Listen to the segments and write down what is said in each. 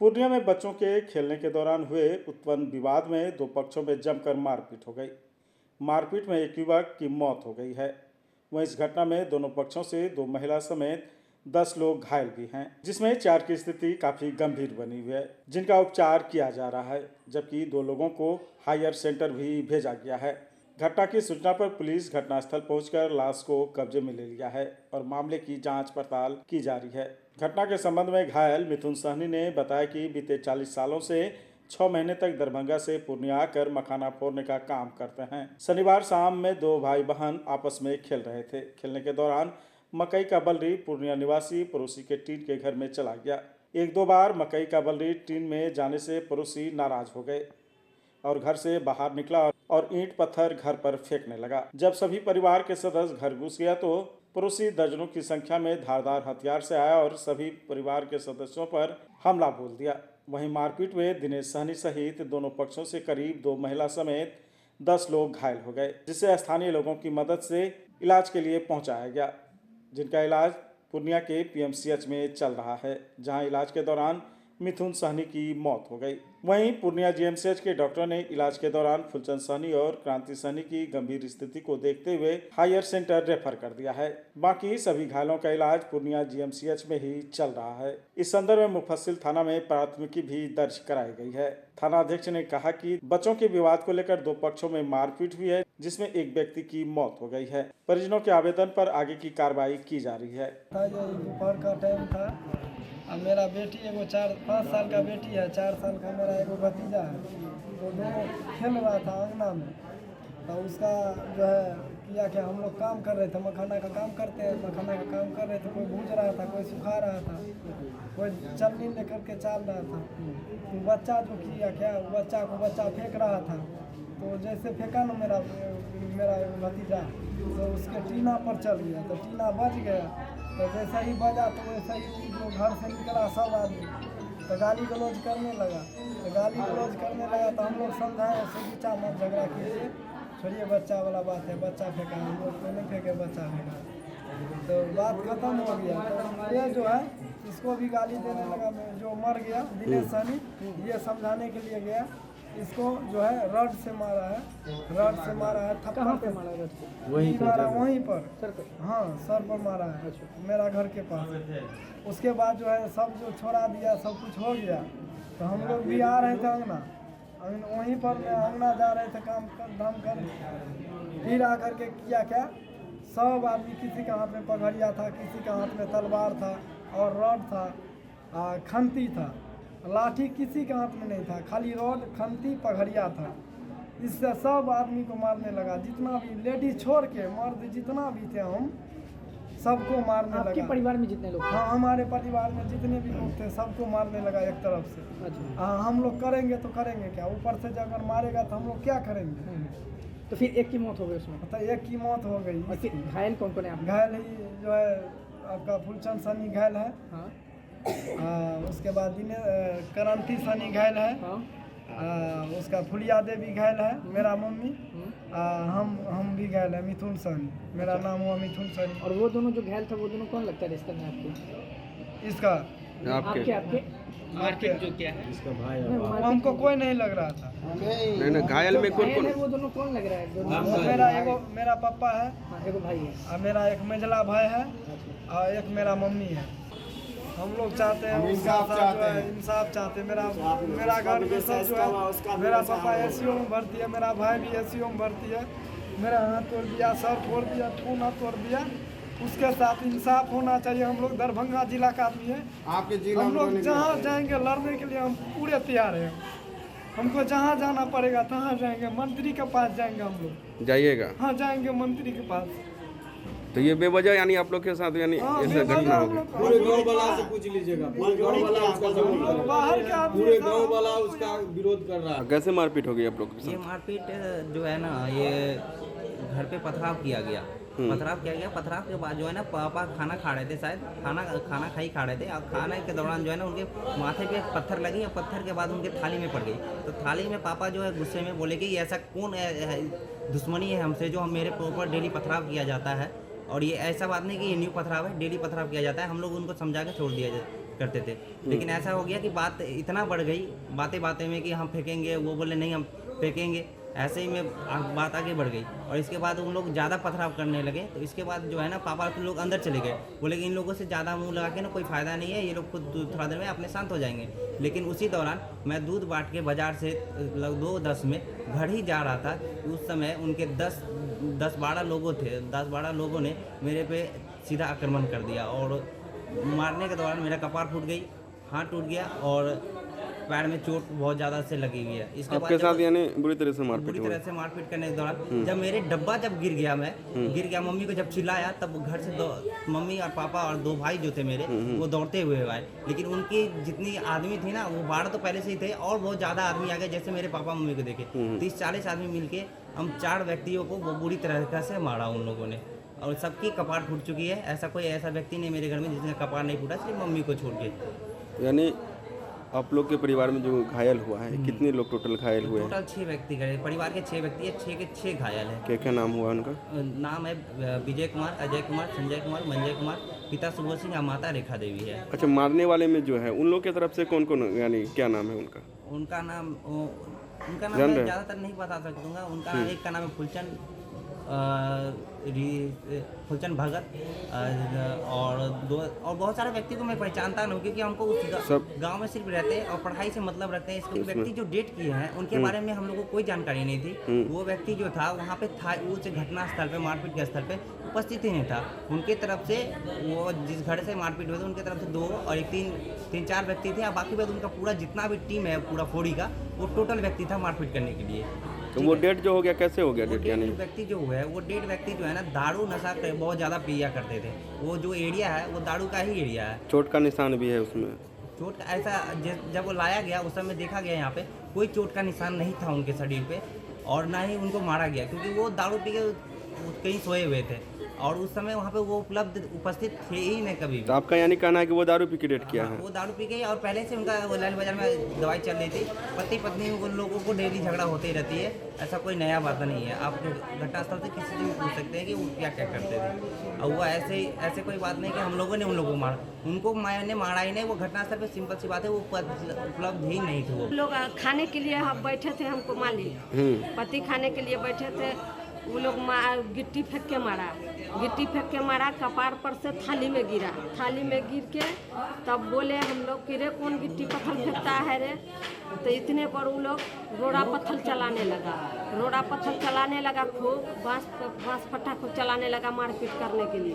पूर्णिया में बच्चों के खेलने के दौरान हुए उत्पन्न विवाद में दो पक्षों में जमकर मारपीट हो गई। मारपीट में एक युवक की मौत हो गई है। वहीं इस घटना में दोनों पक्षों से दो महिला समेत 10 लोग घायल भी हैं, जिसमें 4 की स्थिति काफी गंभीर बनी हुई है, जिनका उपचार किया जा रहा है, जबकि 2 लोगों को हायर सेंटर भी भेजा गया है। घटना की सूचना पर पुलिस घटनास्थल पहुंचकर लाश को कब्जे में ले लिया है और मामले की जांच पड़ताल की जा रही है। घटना के संबंध में घायल मिथुन सहनी ने बताया कि बीते 40 सालों से 6 महीने तक दरभंगा से पूर्णिया आकर मखाना फोड़ने का काम करते हैं। शनिवार शाम में 2 भाई बहन आपस में खेल रहे थे। खेलने के दौरान मकई का बल्ली पूर्णिया निवासी पड़ोसी के टीन के घर में चला गया। 1-2 बार मकई का बल्ली टीन में जाने से पड़ोसी नाराज हो गए और घर से बाहर निकला और ईंट पत्थर घर पर फेंकने लगा। जब सभी परिवार के सदस्य घर घुस गया तो पड़ोसी दर्जनों की संख्या में धारदार हथियार से आया और सभी परिवार के सदस्यों पर हमला बोल दिया। वहीं मारपीट में दिनेश सहनी सहित दोनों पक्षों से करीब 2 महिला समेत 10 लोग घायल हो गए, जिसे स्थानीय लोगों की मदद से इलाज के लिए पहुंचाया गया, जिनका इलाज पूर्णिया के पीएमसीएच में चल रहा है, जहां इलाज के दौरान मिथुन सहनी की मौत हो गई। वहीं पूर्णिया जीएमसीएच के डॉक्टर ने इलाज के दौरान फुलचंद सहनी और क्रांति सहनी की गंभीर स्थिति को देखते हुए हायर सेंटर रेफर कर दिया है। बाकी सभी घायलों का इलाज पूर्णिया जीएमसीएच में ही चल रहा है। इस संदर्भ में मुफस्सिल थाना में प्राथमिकी भी दर्ज कराई गई है। थाना अध्यक्ष ने कहा कि बच्चों के विवाद को लेकर 2 पक्षों में मारपीट हुई है, जिसमें एक व्यक्ति की मौत हो गई है। परिजनों के आवेदन पर आगे की कार्रवाई की जा रही है। दोपहर का टाइम था। अब मेरा बेटी एगो 4-5 साल का बेटी है, 4 साल का मेरा एगो भतीजा है। तो दोनों खेल रहा था अंगना में, तो उसका जो है किया कि हम लोग काम कर रहे थे, मखाना का काम करते हैं, मखाना का काम कर रहे थे। कोई भूज रहा था, कोई सुखा रहा था, कोई चलनी लेकर के चाल रहा था। तो बच्चा जो किया क्या, बच्चा फेंक रहा था। तो जैसे फेंका ना मेरा भतीजा, तो उसके टीना पर चल गया, तो टीना बच गया। तो जैसा ही बजा तो वैसा ही जो घर से निकला सब आदमी तो गाली गलौज करने लगा। तो हम लोग समझाए सुविचा मत झगड़ा कीजिए, छोड़िए बच्चा वाला बात है, बच्चा फेंका, हम लोग तो नहीं फेंके, बच्चा फेंका। तो बात खत्म हो गया। तो ये जो है इसको भी गाली देने लगा, जो मर गया दिनेश सहनी, ये समझाने के लिए गया। इसको जो है रड से मारा है, थप्पड़ पे मारा है, वहीं पर हाँ सर पर मारा है, मेरा घर के पास। उसके बाद जो है सब जो छोड़ा दिया, सब कुछ हो गया। तो हम लोग भी आ रहे थे अंगना, वहीं पर अंगना जा रहे थे काम कर, फिर आकर के किया क्या, सब आदमी, किसी के हाथ में पगड़िया था, किसी के हाथ में तलवार था और रड था, खंती था, लाठी किसी के हाथ में नहीं था, खाली रॉड, खंती, पगड़िया था। इससे सब आदमी को मारने लगा, जितना भी लेडीज छोड़ के मर्द जितना भी थे, हम सबको मारने लगा। आपके परिवार में जितने लोग? हाँ, हमारे परिवार में जितने भी लोग थे सबको मारने लगा एक तरफ से। अच्छा। हम लोग करेंगे तो करेंगे क्या, ऊपर से अगर मारेगा तो हम लोग क्या करेंगे। तो फिर एक की मौत हो गई उसमें? तो एक की मौत हो गई। और फिर घायल कौन कौन है आप? घायल ही जो है आपका फुलचंद सहनी घायल है। हाँ। उसके बाद क्रांति सहनी घायल है। हाँ। उसका फुलिया देवी घायल है, मेरा मम्मी। हम भी घायल है, मिथुन सहनी, मेरा नाम हुआ मिथुन सहनी। और वो दोनों जो घायल था वो दोनों कौन लगता है रिश्ते में आपको? इसका आपके मार्केट जो क्या है इसका भाई है, हमको कोई नहीं लग रहा था। नहीं घायल में कौन है वो दोनों कौन लग रहा मेरा है? मेरा पापा है, एगो भाई है, और मेरा एक मेजला भाई है, और एक मेरा मम्मी है। हम लोग चाहते हैं इंसाफ चाहते हैं। मेरा घर में सब जो है, मेरा पापा एससीओ में भर्ती है, मेरा भाई भी एससीओ में भर्ती है। मेरा हाथ तोड़ दिया, सर फोड़ दिया, खून हाथ तोड़ दिया। उसके साथ इंसाफ होना चाहिए। हम लोग दरभंगा जिला का आदमी है, आपके जिला हम लोग जहाँ जाएंगे लड़ने के लिए हम पूरे तैयार हैं। हमको जहाँ जाना पड़ेगा तहाँ जाएंगे, मंत्री के पास जाएंगे हम लोग। जाइएगा? हाँ जाएंगे मंत्री के पास। तो ये बेवजह यानी आप लोग के साथ यानी ऐसा घटना हो गई? पूरे गांव वाला से पूछ लीजिएगा, पूरे गांव वाला उसका जरूर बाहर के आदमी, पूरे गांव वाला उसका विरोध कर रहा है। कैसे मारपीट हो गई आप लोग के साथ? ये मारपीट जो है ना, ये घर पे पथराव किया गया। पथराव के बाद जो है ना, पापा खाना खा रहे थे, शायद खाना खा रहे थे। और खाने के दौरान जो है ना उनके माथे पे पत्थर लगी, और पत्थर के बाद उनके थाली में पड़ गई। तो थाली में पापा जो है गुस्से में बोले कि ऐसा कौन दुश्मनी है हमसे, जो हम मेरे ऊपर डेली पथराव किया जाता है, और ये ऐसा बात नहीं कि ये न्यू पथराव है, डेली पथराव किया जाता है। हम लोग उनको समझा के छोड़ दिया करते थे। लेकिन ऐसा हो गया कि बात इतना बढ़ गई बातें बातें में कि हम फेंकेंगे, वो बोले नहीं हम फेंकेंगे, ऐसे ही में बात आगे बढ़ गई। और इसके बाद उन लोग ज़्यादा पथराव करने लगे। तो इसके बाद जो है ना पापा के लोग अंदर चले गए, बोले कि इन लोगों से ज़्यादा मुंह लगा के ना कोई फ़ायदा नहीं है, ये लोग खुद थोड़ा देर में अपने शांत हो जाएंगे। लेकिन उसी दौरान मैं दूध बांट के बाज़ार से लगभग 2:10 में घर ही जा रहा था। उस समय उनके 10-12 लोगों थे, 10-12 लोगों ने मेरे पे सीधा आक्रमण कर दिया और मारने के दौरान मेरा कपार फूट गई, हाथ टूट गया और पैर में चोट बहुत ज़्यादा से लगी हुई है। इसके आपके साथ यानी बुरी तरह से मारपीट करने के दौरान जब मेरे डब्बा जब गिर गया मम्मी को जब चिल्लाया, तब घर से मम्मी और पापा और 2 भाई जो थे मेरे वो दौड़ते हुए आए। लेकिन उनकी जितनी आदमी थी ना, वो 12 तो पहले से ही थे और बहुत ज़्यादा आदमी आ गए। जैसे मेरे पापा मम्मी को देखे 30-40 आदमी मिलके हम 4 व्यक्तियों को वो बुरी तरह से मारा उन लोगों ने और सबकी कपार फूट चुकी है। ऐसा व्यक्ति नहीं मेरे घर में जिसने कपार नहीं फूटा, सिर्फ मम्मी को छोड़ के। यानी आप लोग के परिवार में जो घायल हुआ है, कितने लोग टोटल घायल हुए हैं? टोटल 6 व्यक्ति गए, परिवार के 6 व्यक्ति है, 6 के 6 घायल है। क्या क्या नाम हुआ उनका? नाम है विजय कुमार, अजय कुमार, संजय कुमार, मंजय कुमार, पिता सुबोध सिंह और माता रेखा देवी है। अच्छा, मारने वाले में जो है उन लोग की तरफ से कौन कौन, यानी क्या नाम है उनका? उनका नाम मैं ज़्यादातर नहीं बता सकूँगा। उनका एक का नाम है फुलचंद भगत और बहुत सारे व्यक्ति को मैं पहचानता नहीं, क्योंकि हमको उस गांव में सिर्फ रहते हैं और पढ़ाई से मतलब रखते हैं। इसके व्यक्ति जो डेट किए हैं उनके बारे में हम लोगों को कोई जानकारी नहीं थी। वो व्यक्ति जो था वहाँ पे था, उस घटना स्थल पे, मारपीट के स्थल पे उपस्थित ही नहीं था। उनके तरफ से वो जिस घर से मारपीट हुई थी उनके तरफ से 2 और 3-4 व्यक्ति थे और बाकी बाद उनका पूरा जितना भी टीम है पूरा फोड़ी का, वो टोटल व्यक्ति था मारपीट करने के लिए। तो वो डेट जो हो गया कैसे हो गया? डेट यानी व्यक्ति जो है वो डेट व्यक्ति जो है ना, दारू नशा बहुत ज़्यादा पिया करते थे। वो जो एरिया है वो दारू का ही एरिया है। चोट का निशान भी है उसमें? चोट का ऐसा जब वो लाया गया उस समय देखा गया यहाँ पे कोई चोट का निशान नहीं था उनके शरीर पे और ना ही उनको मारा गया, क्योंकि वो दारू पी के कहीं सोए हुए थे और उस समय वहाँ पे वो उपस्थित थे ही नहीं कभी भी। तो आपका यानी कहना है कि वो दारू पी के डेट किया है? वो दारू पी गई और पहले से उनका वो लाल बाजार में दवाई चल रही थी। पति पत्नी उन लोगों को डेली झगड़ा होती ही रहती है, ऐसा कोई नया बात नहीं है। आप घटनास्थल से किसी से भी पूछ सकते हैं कि वो क्या क्या करते थे। और वो ऐसे कोई बात नहीं कि हम लोगों ने उन लोगों को मारा, उनको मैंने मारा ही नहीं। वो घटनास्थल पर सिंपल सी बात है, वो उपलब्ध ही नहीं थे। वो लोग खाने के लिए हम बैठे थे, हमको मालिक पति खाने के लिए बैठे थे। वो लोग गिट्टी फेंक के मारा, कपार पर से थाली में गिरा। थाली में गिर के तब बोले हम लोग कि रे कौन गिट्टी पत्थर फेंकता है रे। तो इतने पर वो लोग रोड़ा पत्थर चलाने लगा खूब बांस फट्टा खूब चलाने लगा मारपीट करने के लिए।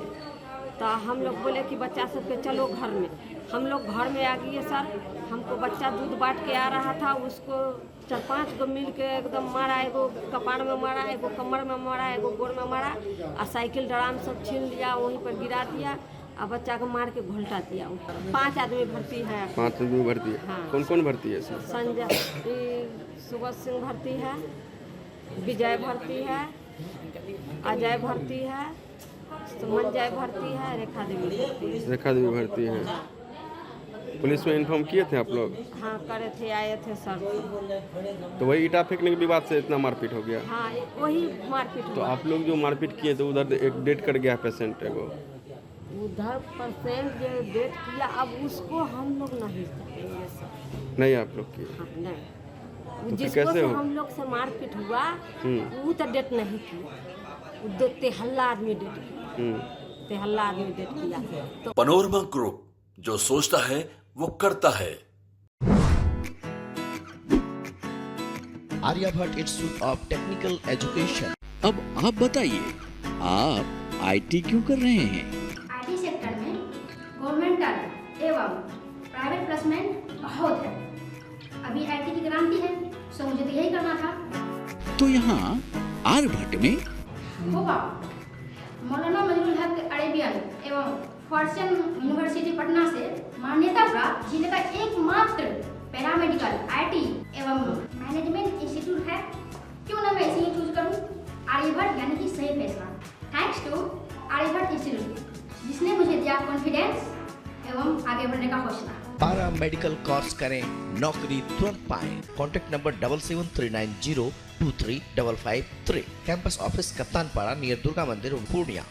तो हम लोग बोले कि बच्चा सबके चलो घर में। हम लोग घर में आ गए सर। हमको बच्चा दूध बांट के आ रहा था, उसको 4-5 गो मिल के एकदम मारा। एगो कपार में मारा, एगो कमर में मारा, एगो गोड़ में मारा और साइकिल ड्राम सब छीन लिया, वहीं पर गिरा दिया और बच्चा को मार के घोलटा दिया। 5 आदमी भर्ती है। 5 आदमी भर्ती है? हाँ। कौन कौन भर्ती है सर? संजय सुबोध सिंह भर्ती है, विजय भर्ती है, अजय भर्ती है, मंजय भर्ती है, रेखा देवी भर्ती है। पुलिस में इन्फॉर्म किए थे आप लोग? हाँ करे थे, आए थे सर। तो वही ईटा फेंकने के विवाद से इतना मारपीट हो गया? हाँ वही मारपीट तो हुआ। आप लोग जो मारपीट किए तो उधर एक डेट कर गया पेशेंट एगो, उधर पेशेंट जो डेट किया, अब उसको हम लोग नहीं करेंगे सर। नहीं आप लोग किए? हाँ, नहीं। तो जिसको से हम लोग से मारपीट हुआ वो तो डेट नहीं किया, वो तेहल्ला आदमी डेट किया। तेहल्ला आदमी डेट किया। तो पनोरमा ग्रुप, जो सोचता है वो करता है। Aryabhatta institute of technical education. अब आप बताइए, आप आईटी क्यों कर रहे हैं? आईटी सेक्टर में गवर्नमेंटल एवं प्राइवेट प्लेसमेंट बहुत है। अभी आईटी की क्रांति है, सो मुझे तो यही करना था। तो यहाँ आर्यभट्ट में होगा मौलाना मजरूल हक अरेबियन एवं फॉर्च्यून यूनिवर्सिटी पटना से मान्यता प्राप्त जिले का एकमात्र पैरामेडिकल आईटी एवं मैनेजमेंट इंस्टीट्यूट है। क्यों ना मैं इसे चूज करूं? आर्यभट्ट यानी कि सही फैसला। थैंक्स टू आर्यभट्ट इंस्टीट्यूट, जिसने मुझे दिया कॉन्फिडेंस एवं आगे बढ़ने का हौसला। पारा मेडिकल कोर्स करें, नौकरी तुरंत पाएं। Contact number 7739023553। Campus office Kaptanpara near Durga मंदिर पूर्णिया।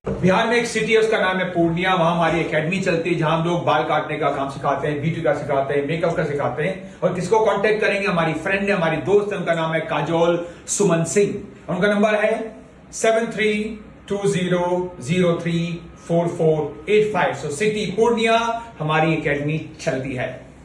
बिहार में एक सिटी है, उसका नाम है पूर्णिया। वहां हमारी एकेडमी चलती है जहां हम लोग बाल काटने का काम सिखाते हैं, ब्यूटी का सिखाते हैं, मेकअप का सिखाते हैं। और किसको कांटेक्ट करेंगे? हमारी फ्रेंड है, हमारी दोस्त है, उनका नाम है काजोल सुमन सिंह। उनका नंबर है 7320034485। सो सिटी पूर्णिया हमारी एकेडमी चलती है।